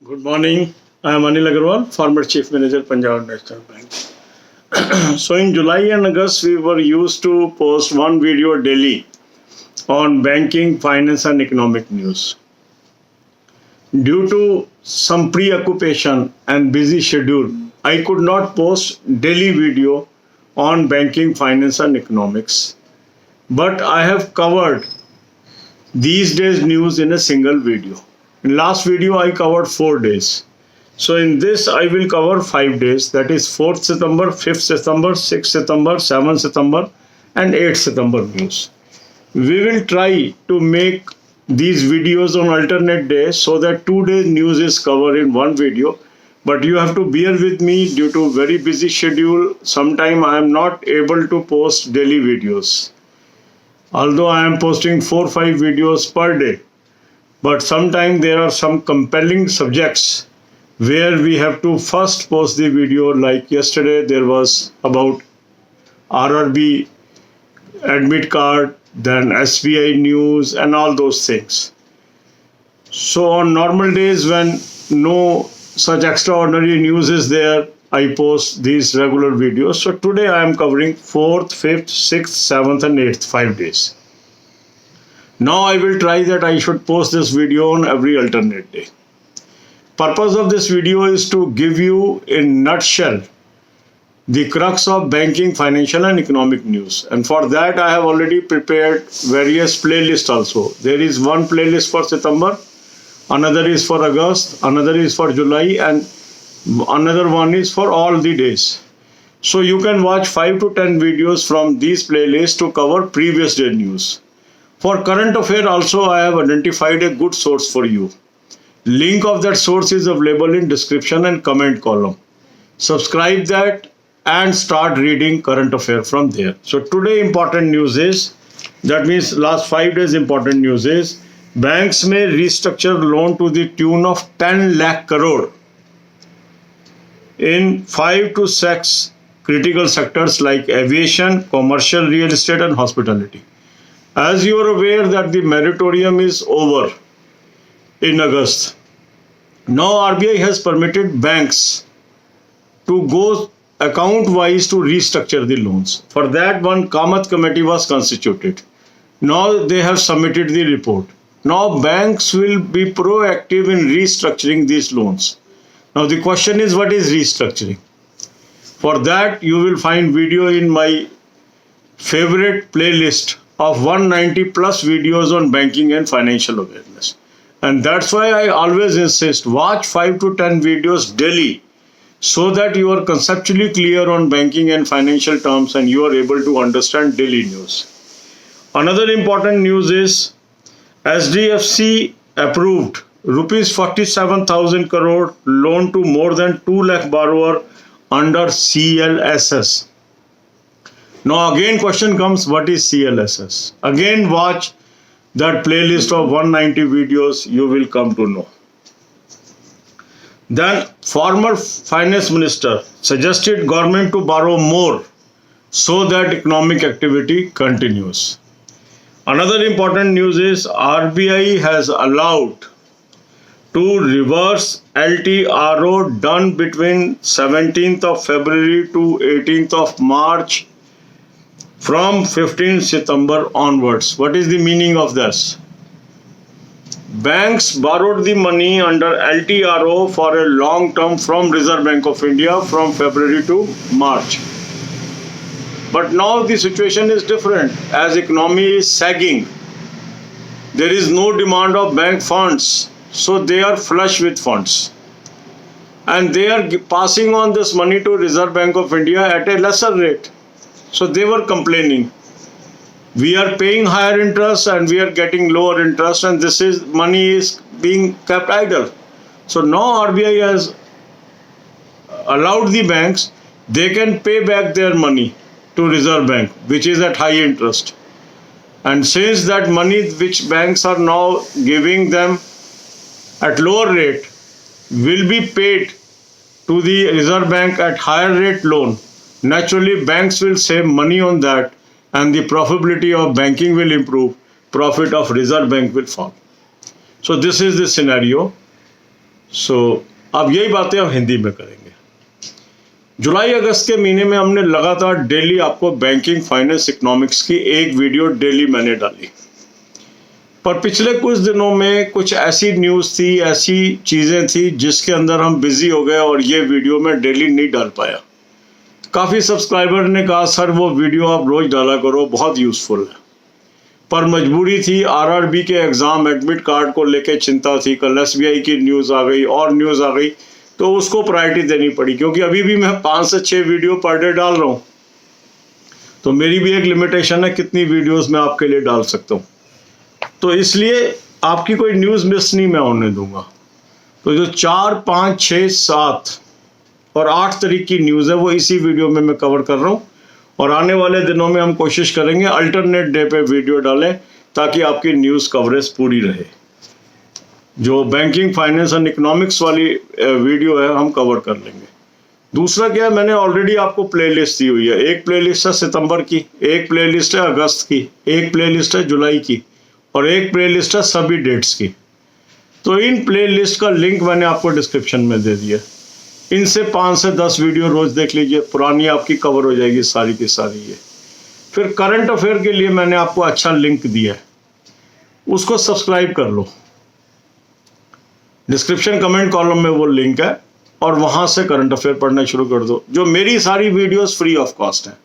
Good morning. I am Anil Agarwal, former Chief Manager, Punjab National Bank. So in July and August, we were used to post one video daily on banking, finance and economic news. Due to some preoccupation and busy schedule, I could not post daily video on banking, finance and economics. But I have covered these days news in a single video. In last video, I covered 4 days. So in this, I will cover 5 days. That is 4th September, 5th September, 6th September, 7th September and 8th September news. We will try to make these videos on alternate days so that 2 days news is covered in one video. But you have to bear with me due to very busy schedule. Sometime I am not able to post daily videos. Although I am posting 4-5 videos per day. But sometimes there are some compelling subjects where we have to first post the video. Like yesterday there was about RRB admit card, then SBI news and all those things. So on normal days when no such extraordinary news is there, I post these regular videos. So today I am covering 4th, 5th, 6th, 7th and 8th, 5 days. Now I will try that I should post this video on every alternate day. Purpose of this video is to give you in nutshell the crux of banking, financial and economic news. And for that I have already prepared various playlists also. There is one playlist for September, another is for August, another is for July and another one is for all the days. So you can watch 5 to 10 videos from these playlists to cover previous day news. For current affair also I have identified a good source for you. Link of that source is available in description and comment column. Subscribe that and start reading current affair from there. So today important news is, that means last 5 days important news is, banks may restructure loan to the tune of 10 lakh crore in 5 to 6 critical sectors like aviation, commercial real estate and hospitality. As you are aware that the moratorium is over in August. Now RBI has permitted banks to go account-wise to restructure the loans. For that, one Kamath committee was constituted. Now they have submitted the report. Now banks will be proactive in restructuring these loans. Now the question is, what is restructuring? For that, you will find video in my favorite playlist of 190 plus videos on banking and financial awareness. And that's why I always insist, watch 5 to 10 videos daily so that you are conceptually clear on banking and financial terms and you are able to understand daily news. Another important news is SDFC approved rupees 47,000 crore loan to more than 2 lakh borrower under CLSS. Now again question comes, what is CLSS? Again watch that playlist of 190 videos, you will come to know. Then former finance minister suggested government to borrow more so that economic activity continues. Another important news is RBI has allowed to reverse LTRO done between 17th of February to 18th of March from 15th September onwards. What is the meaning of this? Banks borrowed the money under LTRO for a long term from Reserve Bank of India from February to March. But now the situation is different. As economy is sagging, there is no demand of bank funds. So they are flush with funds. And they are passing on this money to Reserve Bank of India at a lesser rate. So they were complaining, we are paying higher interest and we are getting lower interest and this is money is being kept idle. So now RBI has allowed the banks, they can pay back their money to Reserve Bank, which is at high interest. And since that money which banks are now giving them at lower rate will be paid to the Reserve Bank at higher rate loan, naturally banks will save money on that and the profitability of banking will improve, profit of Reserve Bank will fall. So this is the scenario. अब यही बातें हम हिंदी में करेंगे। जुलाई अगस्त के महीने में हमने लगातार डेली आपको बैंकिंग, फाइनेंस, इकोनॉमिक्स की एक वीडियो डेली मैंने डाली, पर पिछले कुछ दिनों में कुछ ऐसी न्यूज़ थी, ऐसी चीज़ें थी जिसके अंदर हम बिजी हो गए और ये वीडियो मैं डेली नहीं डाल पाया। काफ़ी सब्सक्राइबर ने कहा सर वो वीडियो आप रोज़ डाला करो, बहुत यूज़फुल है, पर मजबूरी थी। आरआरबी के एग्ज़ाम एडमिट कार्ड को लेके चिंता थी, कल एसबीआई की न्यूज़ आ गई और न्यूज़ आ गई, तो उसको प्रायोरिटी देनी पड़ी, क्योंकि अभी भी मैं 5 से 6 वीडियो पर डे डाल रहा हूँ, तो मेरी भी एक लिमिटेशन है कितनी वीडियोस मैं आपके लिए डाल सकता हूँ। तो इसलिए आपकी कोई न्यूज़ मिस नहीं मैं होने दूंगा। तो जो 4, 5, 6, 7 और 8 तारीख की न्यूज़ है वो इसी वीडियो में मैं कवर कर रहा हूँ, और आने वाले दिनों में हम कोशिश करेंगे अल्टरनेट डे पे वीडियो डालें ताकि आपकी न्यूज़ कवरेज पूरी रहे। जो बैंकिंग, फाइनेंस एंड इकोनॉमिक्स वाली वीडियो है हम कवर कर लेंगे। दूसरा क्या है, मैंने ऑलरेडी आपको प्लेलिस्ट दी हुई है। एक प्लेलिस्ट है सितंबर की, एक प्लेलिस्ट है अगस्त की, एक प्लेलिस्ट है जुलाई की, और एक प्लेलिस्ट है सभी डेट्स की। तो इन प्लेलिस्ट का लिंक मैंने आपको डिस्क्रिप्शन में दे दिया। इनसे 5 से 10 वीडियो रोज़ देख लीजिए, पुरानी आपकी कवर हो जाएगी सारी की सारी। ये फिर करंट अफेयर के लिए मैंने आपको अच्छा लिंक दिया है, उसको सब्सक्राइब कर लो। डिस्क्रिप्शन कमेंट कॉलम में वो लिंक है, और वहाँ से करंट अफेयर पढ़ना शुरू कर दो। जो मेरी सारी वीडियोस फ्री ऑफ कॉस्ट हैं,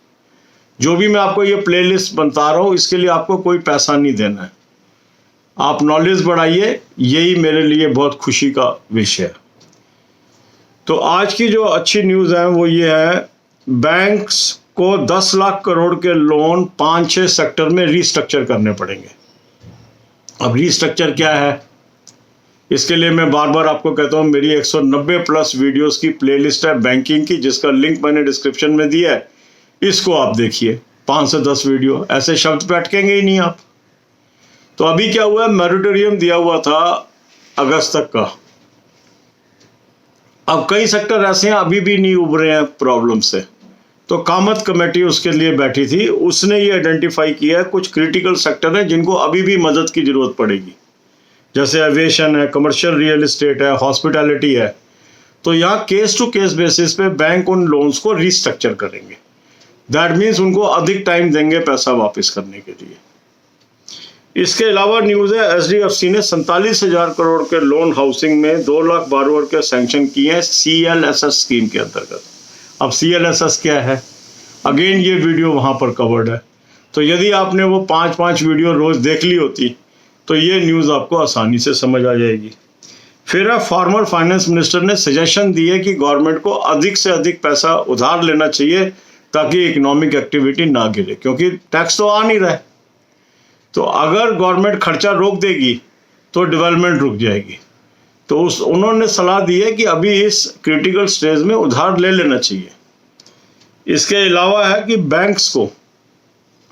जो भी मैं आपको ये प्लेलिस्ट बता रहा हूँ इसके लिए आपको कोई पैसा नहीं देना है। आप नॉलेज बढ़ाइए, यही मेरे लिए बहुत खुशी का विषय है। तो आज की जो अच्छी न्यूज़ है वो ये है, बैंक्स को 10 लाख करोड़ के लोन 5-6 सेक्टर में रीस्ट्रक्चर करने पड़ेंगे। अब रीस्ट्रक्चर क्या है, इसके लिए मैं बार बार आपको कहता हूँ मेरी 190 प्लस वीडियोस की प्लेलिस्ट है बैंकिंग की, जिसका लिंक मैंने डिस्क्रिप्शन में दिया है। इसको आप देखिए, 5 से 10 वीडियो, ऐसे शब्द पे अटकेंगे ही नहीं आप। तो अभी क्या हुआ है, मॉरेटोरियम दिया हुआ था अगस्त तक का। अब कई सेक्टर ऐसे हैं अभी भी नहीं उभरे हैं प्रॉब्लम से, तो कामत कमेटी उसके लिए बैठी थी। उसने ये आइडेंटिफाई किया है कुछ क्रिटिकल सेक्टर है जिनको अभी भी मदद की जरूरत पड़ेगी, जैसे एविएशन है, कमर्शियल रियल एस्टेट है, हॉस्पिटैलिटी है। तो यहाँ केस टू केस बेसिस पे बैंक उन लोन्स को रीस्ट्रक्चर करेंगे। दैट मीन्स उनको अधिक टाइम देंगे पैसा वापस करने के लिए। इसके अलावा न्यूज़ है, एचडीएफसी ने 47,000 करोड़ के लोन हाउसिंग में 2 लाख बारोवर के सैंक्शन किए हैं CLSS स्कीम के अंतर्गत। अब CLSS क्या है, अगेन ये वीडियो वहाँ पर कवर्ड है। तो यदि आपने वो 5-5 वीडियो रोज़ देख ली होती तो ये न्यूज़ आपको आसानी से समझ आ जाएगी। फिर फॉर्मर फाइनेंस मिनिस्टर ने सजेशन दी है कि गवर्नमेंट को अधिक से अधिक पैसा उधार लेना चाहिए ताकि इकोनॉमिक एक्टिविटी ना गिरे, क्योंकि टैक्स तो आ नहीं रहा है। तो अगर गवर्नमेंट खर्चा रोक देगी तो डेवलपमेंट रुक जाएगी। तो उन्होंने सलाह दी है कि अभी इस क्रिटिकल स्टेज में उधार ले लेना चाहिए। इसके अलावा है कि बैंक्स को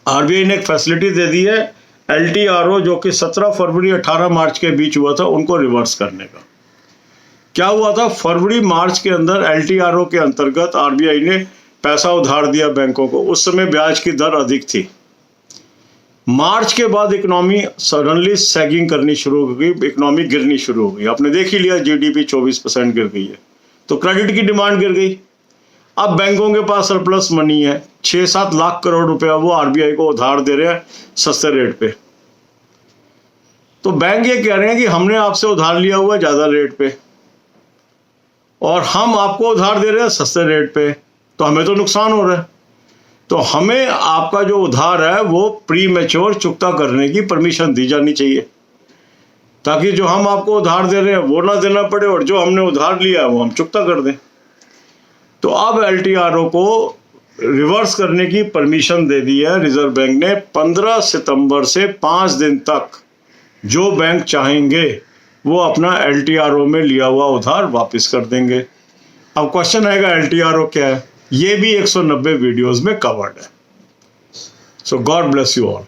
आरबीआई ने एक फैसिलिटी दे दी है LTRO, जो कि 17 फरवरी 18 मार्च के बीच हुआ था, उनको रिवर्स करने का। क्या हुआ था, फरवरी मार्च के अंदर LTRO के अंतर्गत आरबीआई ने पैसा उधार दिया बैंकों को। उस समय ब्याज की दर अधिक थी। मार्च के बाद इकोनॉमी सडनली सैगिंग करनी शुरू हो गई, इकोनॉमी गिरनी शुरू हो गई। आपने देख ही लिया, GDP 24% गिर गई है, तो क्रेडिट की डिमांड गिर गई। अब बैंकों के पास सरप्लस मनी है, 6-7 लाख करोड़ रुपया वो आरबीआई को उधार दे रहे हैं सस्ते रेट पे। तो बैंक ये कह रहे हैं कि हमने आपसे उधार लिया हुआ ज़्यादा रेट पे और हम आपको उधार दे रहे हैं सस्ते रेट पे, तो हमें तो नुकसान हो रहा है। तो हमें आपका जो उधार है वो प्री मैच्योर चुकता करने की परमिशन दी जानी चाहिए, ताकि जो हम आपको उधार दे रहे हैं वो ना देना पड़े और जो हमने उधार लिया है वो हम चुकता कर दें। तो अब LTRO को रिवर्स करने की परमिशन दे दी है रिजर्व बैंक ने। 15 सितंबर से 5 दिन तक जो बैंक चाहेंगे वो अपना LTRO में लिया हुआ उधार वापस कर देंगे। अब क्वेश्चन आएगा LTRO क्या है, ये भी 190 वीडियोस में कवर्ड है। सो गॉड ब्लेस यू ऑल।